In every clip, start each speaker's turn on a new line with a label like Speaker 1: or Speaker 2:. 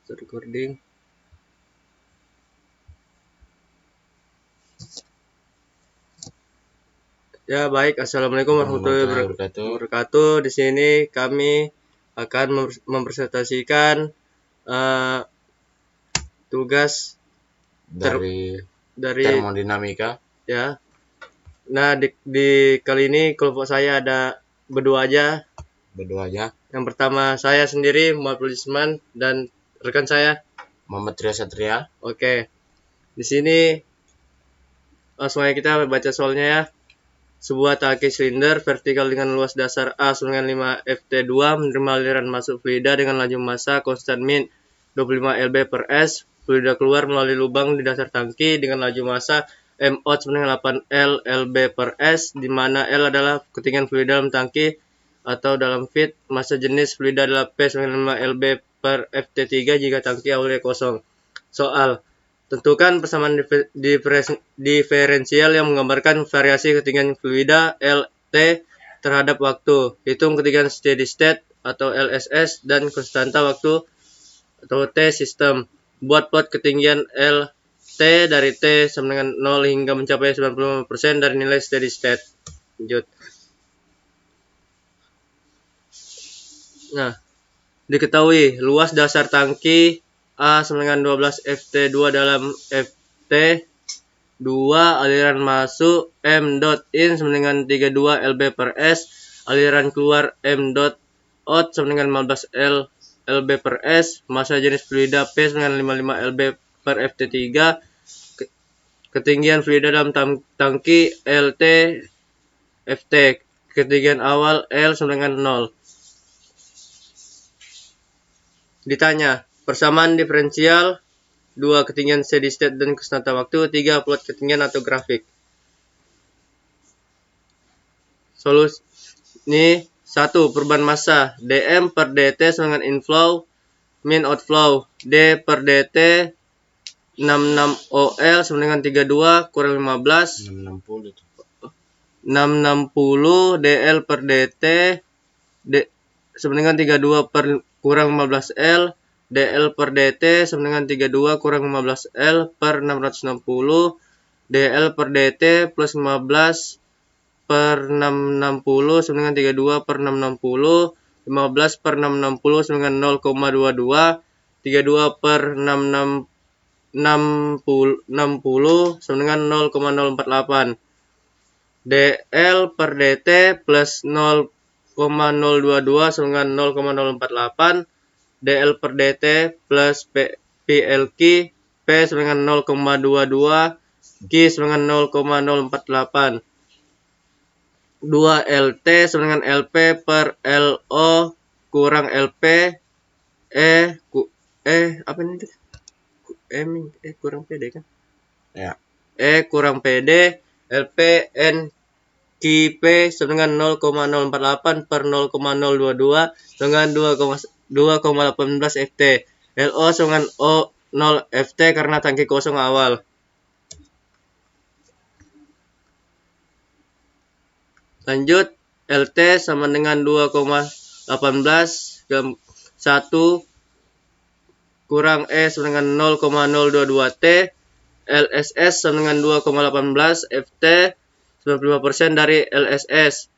Speaker 1: Recording. Ya baik, assalamualaikum warahmatullahi wabarakatuh. Di sini kami akan mempresentasikan tugas
Speaker 2: dari
Speaker 1: termodinamika. Ya. Nah di kali ini kelompok saya ada berdua aja. Yang pertama saya sendiri Muhammad Isman dan rekan saya
Speaker 2: Muhammad Tria Satria.
Speaker 1: Oke. Di sini langsung aja kita baca soalnya ya. Sebuah tangki silinder vertikal dengan luas dasar A sama dengan 5 Ft2 menerima aliran masuk fluida dengan laju massa konstan min 25 lb per s. Fluida keluar melalui lubang di dasar tangki dengan laju massa m out sama dengan 8 L lb per s, di mana L adalah ketinggian fluida dalam tangki atau dalam feed. Massa jenis fluida adalah P sama dengan 5 lb per Ft3 jika tangki awalnya kosong. Soal: tentukan persamaan diferensial yang menggambarkan variasi ketinggian fluida Lt terhadap waktu. Hitung ketinggian steady state atau LSS dan konstanta waktu atau T sistem. Buat plot ketinggian Lt dari T sama dengan 0 hingga mencapai 95% dari nilai steady state. Lanjut. Nah, diketahui luas dasar tangki A sama dengan 12 Ft2 dalam Ft 2, aliran masuk M dot in sama dengan 32 lb per s, aliran keluar M dot out sama dengan 15 lb per s, massa jenis fluida P sama dengan 55 lb per Ft3, ketinggian fluida dalam tangki Lt Ft, ketinggian awal L sama dengan 0. Ditanya, persamaan diferensial 2 ketinggian steady state dan konstanta waktu, 3 plot ketinggian atau grafik. Solusi ini 1. Perubahan massa dm per dt sama dengan inflow min outflow. D per dt 66 ol sama dengan 32 kurang 15 660 dl per dt sama dengan 32 per kurang 15 L. dl per dt sama dengan 32 kurang 15 L per 660. dl per dt plus 15 per 660 sama dengan 32 per 660. 15 per 660 sama dengan 0,22. 32 per 60 sama dengan 0,048. dl per dt plus 0,022 sama dengan 0,048. dl per dt plus plq p sama dengan 0,22, q sama dengan 0,048. 2 LT sama dengan LP per LO kurang LP apa ini? Kurang PD kan?
Speaker 2: Ya.
Speaker 1: Kurang PD LP N QP sama dengan 0,048 per 0,022 dengan 2,18 FT. LO sama dengan O 0 FT karena tangki kosong awal. Lanjut, LT sama dengan 2,18 ke 1 kurang E sama dengan 0,022 T. LSS sama dengan 2,18 FT 95% dari LSS.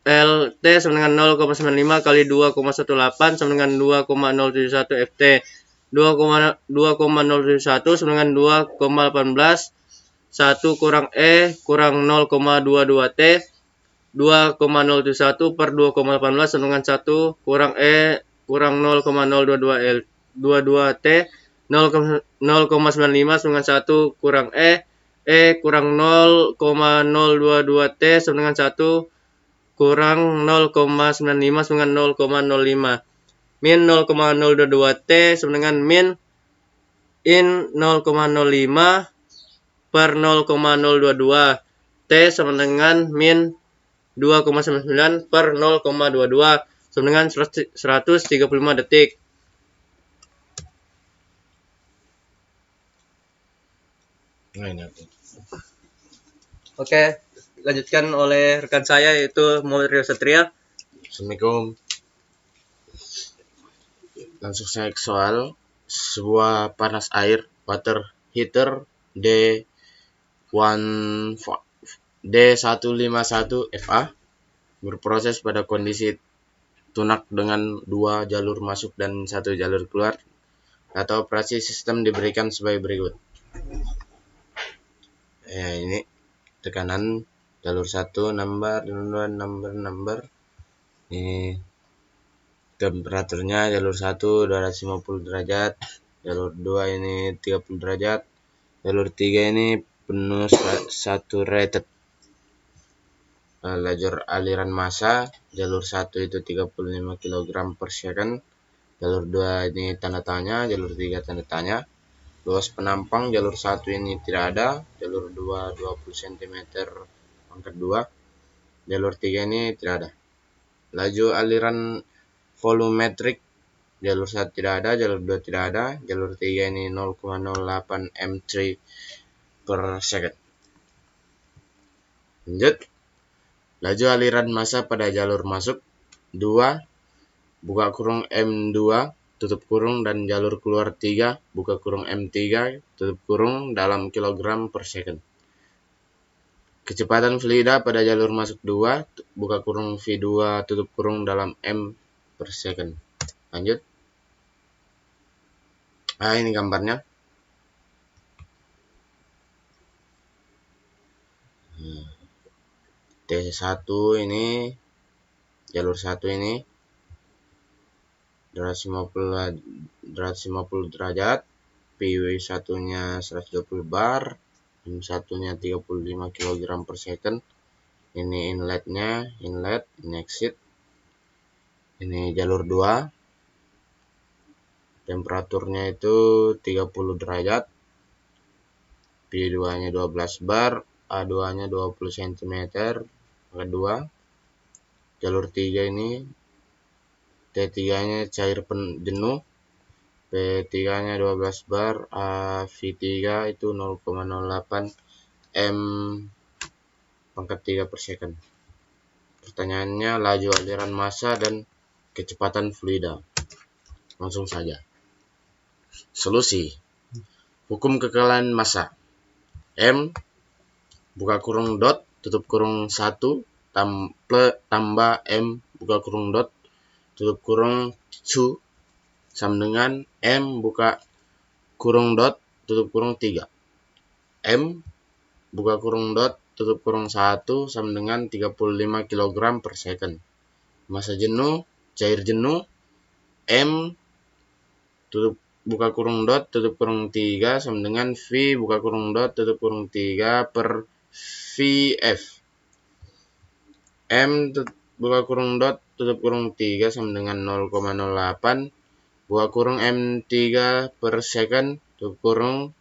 Speaker 1: LT sama dengan 0,95 kali 2,18 sama dengan 2,071 FT. 2,071 sama dengan 2,18. 1 kurang E kurang 0,22 T. 2,071 per 2,18 sama dengan 1 kurang E kurang 0,022 L 22 T. 0,95 sama dengan 1 kurang E kurang 0,022 T sama dengan 1 kurang 0,95 sama dengan 0,05. Min 0,022 T sama dengan min in 0,05 per 0,022. T sama dengan min 2,99 per 0,22 sama dengan 135 detik. Oke, lanjutkan oleh rekan saya yaitu Muhammad Tria Satria.
Speaker 2: Assalamualaikum. Langsung saya ke soal. sebuah panas air water heater D151FA berproses pada kondisi tunak dengan 2 jalur masuk dan 1 jalur keluar. Data operasi sistem diberikan sebagai berikut. Ini tekanan jalur 1 number. Ini temperaturnya jalur 1 250 derajat, jalur 2 ini 30 derajat, jalur 3 ini penuh saturated. Lajur aliran massa jalur 1 itu 35 kg per second, jalur 2 ini tanda tanya, jalur 3 tanda tanya. Luas penampang jalur 1 ini tidak ada, jalur 2 20 cm pangkat 2, jalur 3 ini tidak ada. Laju aliran volumetrik jalur 1 tidak ada, jalur 2 tidak ada, jalur 3 ini 0,08 m3 per second. Lanjut. Laju aliran massa pada jalur masuk 2 buka kurung M2 tutup kurung dan jalur keluar 3 buka kurung M3 tutup kurung dalam kilogram per second. Kecepatan fluida pada jalur masuk 2 buka kurung V2 tutup kurung dalam M per second. Lanjut. Ini gambarnya. T1 ini jalur 1 ini 250 derajat, PW1 nya 120 bar, M1 nya 35 kg per second. Ini inletnya, ini exit. Ini jalur 2, temperaturnya itu 30 derajat, P2 nya 12 bar, A2 nya 20 cm kedua. Jalur 3 ini T3 nya cair jenuh, P3 nya 12 bar, V3 itu 0,08 M pangkat 3 per second. Pertanyaannya laju aliran massa dan kecepatan fluida. Langsung saja. Solusi. Hukum kekalahan massa. M buka kurung dot tutup kurung 1 tambah M buka kurung dot tutup kurung 2 sama dengan M buka kurung dot tutup kurung 3. M buka kurung dot tutup kurung 1 sama dengan 35 kg per second. Massa jenuh, cair jenuh, M tutup buka kurung dot tutup kurung 3 sama dengan V buka kurung dot tutup kurung 3 per VF. M buka kurung dot tutup kurung 3 sama dengan 0,08 buka kurung M3 per second tutup kurung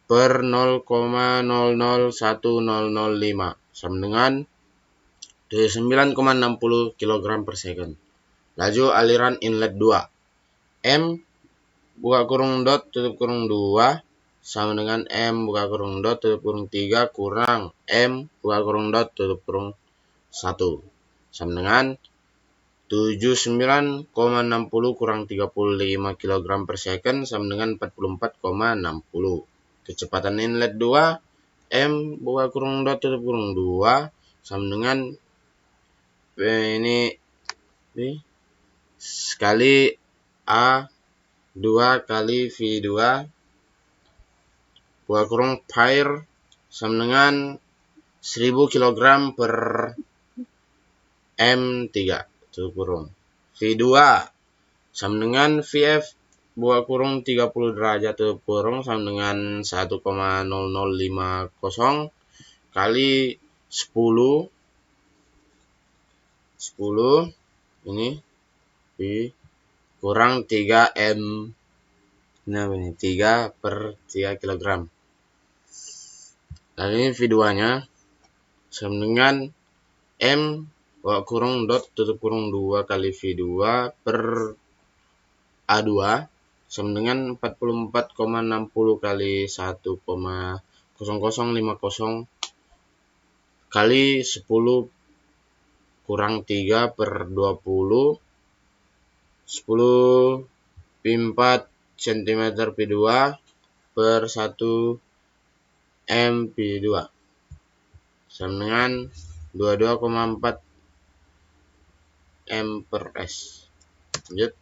Speaker 2: per 0,001005 sama dengan 9,60 kg per second. Laju aliran inlet 2. M buka kurung dot tutup kurung 2 sama dengan M buka kurung dot tutup kurung 3 kurang M buka kurung dot tutup kurung 1 sama dengan 79,60 kurang 35 kg per second sama dengan 44,60. Kecepatan inlet 2 M buka kurung dot tutup kurung 2 sama dengan ini sekali A 2 kali V2 buka kurung fire sama dengan 1000 kg per M3 tutup kurung. V2 sama dengan VF buka kurung 30 derajat tutup kurung sama dengan 1,0050 kali 10 ini kurang 3 M. Nah, ini 3 per 3 kg. Dan ini V2 nya sama dengan M buka kurung dot tutup kurung 2 kali V2 per A2 sama dengan 44,60 kali 1,0050 kali 10 kurang 3 per 20 10 pi 4 cm P2 per 1 MP2 sama dengan 22,4 M per S. Lanjut.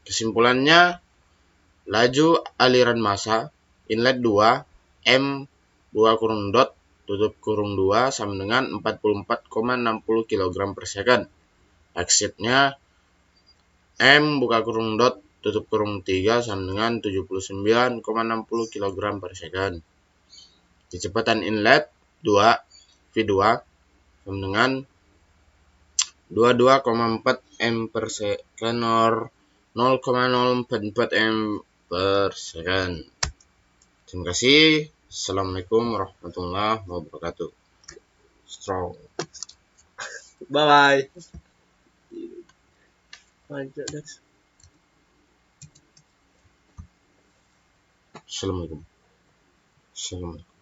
Speaker 2: Kesimpulannya, laju aliran massa inlet 2 M 2 kurung dot tutup kurung 2 sama dengan 44,60 kg per second. Exitnya M buka kurung dot tutup kurung 3 sama dengan 79,60 kg per second. Kecepatan inlet 2 V2 sama dengan 22,4 M per second or 0,044 M per second. Terima kasih. Assalamualaikum warahmatullahi wabarakatuh. Strong.
Speaker 1: Bye bye.
Speaker 2: Assalamualaikum. Assalamualaikum.